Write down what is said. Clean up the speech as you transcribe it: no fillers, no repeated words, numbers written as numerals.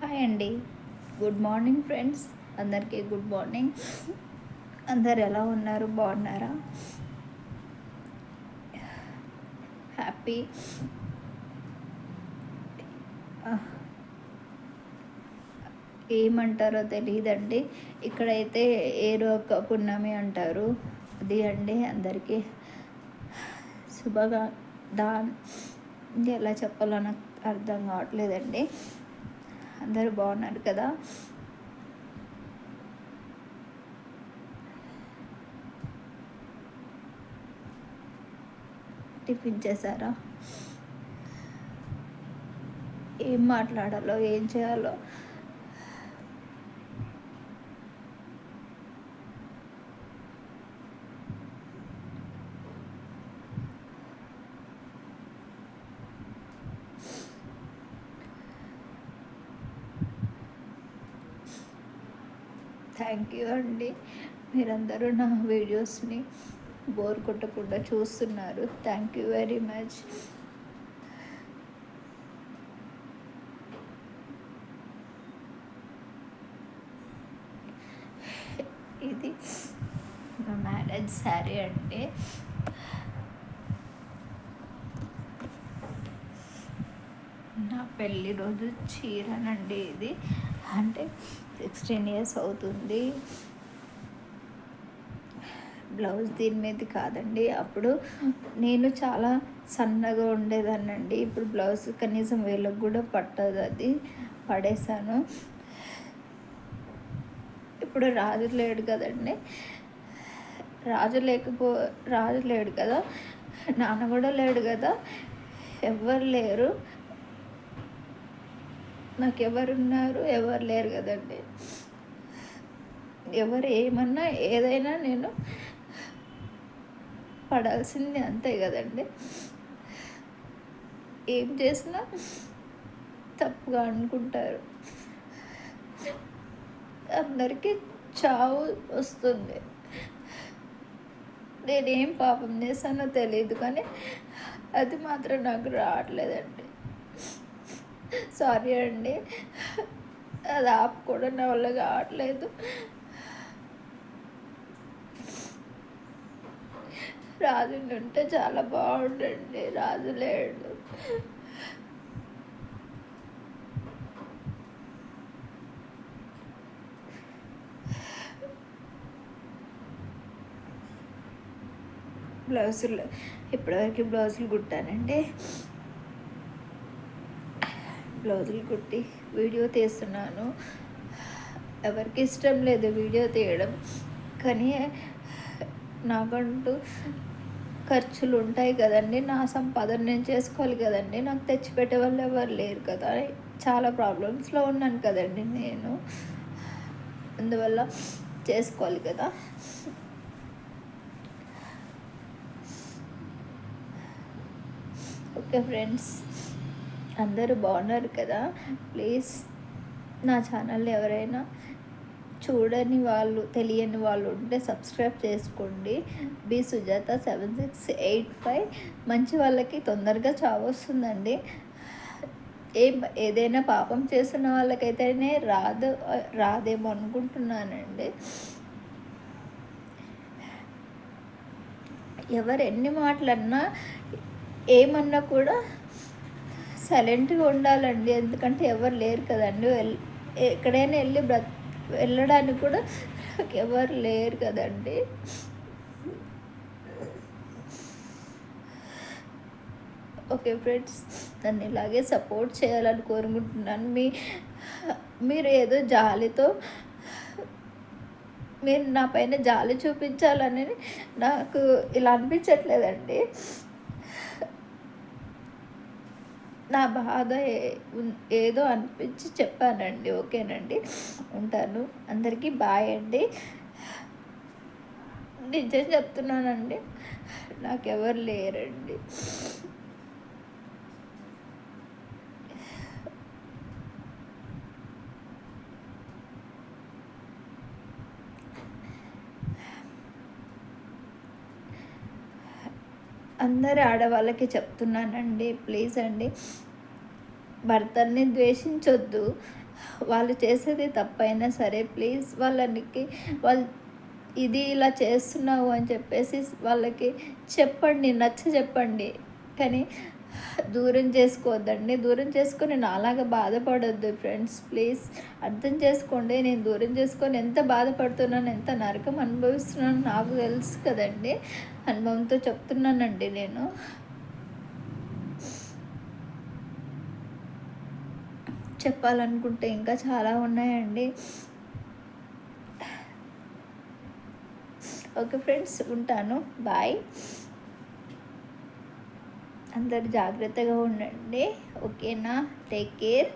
Hi అండి. Good morning friends. అందరికీ good morning. అందరు ఎలా ఉన్నారు? బాగున్నారా? హ్యాపీ ఏమంటారో తెలియదండి. ఇక్కడైతే ఏరొక పున్నమి అంటారు. అది అండి అందరికీ శుభగా దాన్ ఎలా చెప్పాలో నాకు అర్థం కావట్లేదండి. అందరూ బాగున్నారు కదా? టిఫిన్ చేశారా? ఏం మాట్లాడాలో ఏం చేయాలో థ్యాంక్ యూ అండి. మీరందరూ నా వీడియోస్ని బోర్ కొట్టకుండా చూస్తున్నారు. Thank you very much. ఇది నా మ్యారేజ్ శారీ అండి. నా పెళ్ళి రోజు చీరనండి ఇది. అంటే 16 years అవుతుంది. బ్లౌజ్ దీని మీద కాదండి. అప్పుడు నేను చాలా సన్నగా ఉండేదాన్నండి. ఇప్పుడు బ్లౌజ్ కనీసం వేళ్ళకు కూడా పట్టదు, అది పడేశాను. ఇప్పుడు రాజు లేడు కదండి. రాజు లేడు కదా, నాన్న కూడా లేడు కదా, ఎవరు లేరు. నాకు ఎవరున్నారు? ఎవరు లేరు కదండి. ఎవరు ఏమన్నా ఏదైనా నేను పడాల్సింది అంతే కదండి. ఏం చేసినా తప్పుగా అనుకుంటారు. అందరికీ చావు వస్తుంది. నేనేం పాపం చేశానో తెలియదు, కానీ అది మాత్రం నాకు రావట్లేదండి. సారీ అండి. అది ఆపుకోవడం నా వల్ల కావట్లేదు. రాజు ఉంటే చాలా బాగుండండి. రాజు లేడు. బ్లౌజులు ఇప్పటివరకు బ్లౌజులు కుట్టానండి. బ్లౌజులు కుట్టి వీడియో తీస్తున్నాను. ఎవరికి ఇష్టం లేదు వీడియో తీయడం, కానీ నాకంటూ ఖర్చులు ఉంటాయి కదండి. నా సంపాదన నేను చేసుకోవాలి కదండి. నాకు తెచ్చిపెట్టే వాళ్ళు ఎవరు లేరు కదా. చాలా ప్రాబ్లమ్స్లో ఉన్నాను కదండి నేను. అందువల్ల చేసుకోవాలి కదా. ఓకే ఫ్రెండ్స్, అందరూ బాగున్నారు కదా? ప్లీజ్ నా ఛానల్ ఎవరైనా చూడని వాళ్ళు, తెలియని వాళ్ళు ఉంటే సబ్స్క్రైబ్ చేసుకోండి. బి సుజాత 7685. మంచి వాళ్ళకి తొందరగా చావు వస్తుందండి. ఏదైనా పాపం చేస్తున్న వాళ్ళకైతేనే రాదేమో అనుకుంటున్నానండి. ఎవరు ఎన్ని మాటలన్నా ఏమన్నా కూడా సైలెంట్గా ఉండాలండి. ఎందుకంటే ఎవరు లేరు కదండి. ఎక్కడైనా వెళ్ళడానికి కూడా ఎవరు లేరు కదండి. ఓకే ఫ్రెండ్స్, నన్ను ఇలాగే సపోర్ట్ చేయాలని కోరుకుంటున్నాను. మీరు ఏదో జాలితో మీరు నా పైన జాలి చూపించాలని నాకు ఇలా అనిపించట్లేదండి. నా బాధ ఏదో అనిపించి చెప్పానండి. ఓకేనండి, ఉంటాను. అందరికీ బాయ్ అండి. నిజం చెప్తున్నానండి, నాకెవరు లేరండి. అందరు ఆడవాళ్ళకి చెప్తున్నానండి, ప్లీజ్ అండి, భర్తల్ని ద్వేషించొద్దు. వాళ్ళు చేసేది తప్పైనా సరే ప్లీజ్ వాళ్ళు ఇది ఇలా చేస్తున్నావు అని చెప్పేసి వాళ్ళకి చెప్పండి, చెప్పండి. కానీ దూరం చేసుకోవద్దండి. దూరం చేసుకొని నాలాగా బాధపడొద్దు ఫ్రెండ్స్. ప్లీజ్ అర్థం చేసుకోండి. నేను దూరం చేసుకొని ఎంత బాధపడుతున్నాను, ఎంత నరకం అనుభవిస్తున్నాను నాకు తెలుసు కదండి. అనుభవంతో చెప్తున్నానండి నేను. చెప్పాలనుకుంటే ఇంకా చాలా ఉన్నాయండి. ఓకే ఫ్రెండ్స్, ఉంటాను. బాయ్. అందరు జాగ్రత్తగా ఉండండి. ఓకేనా? Take care.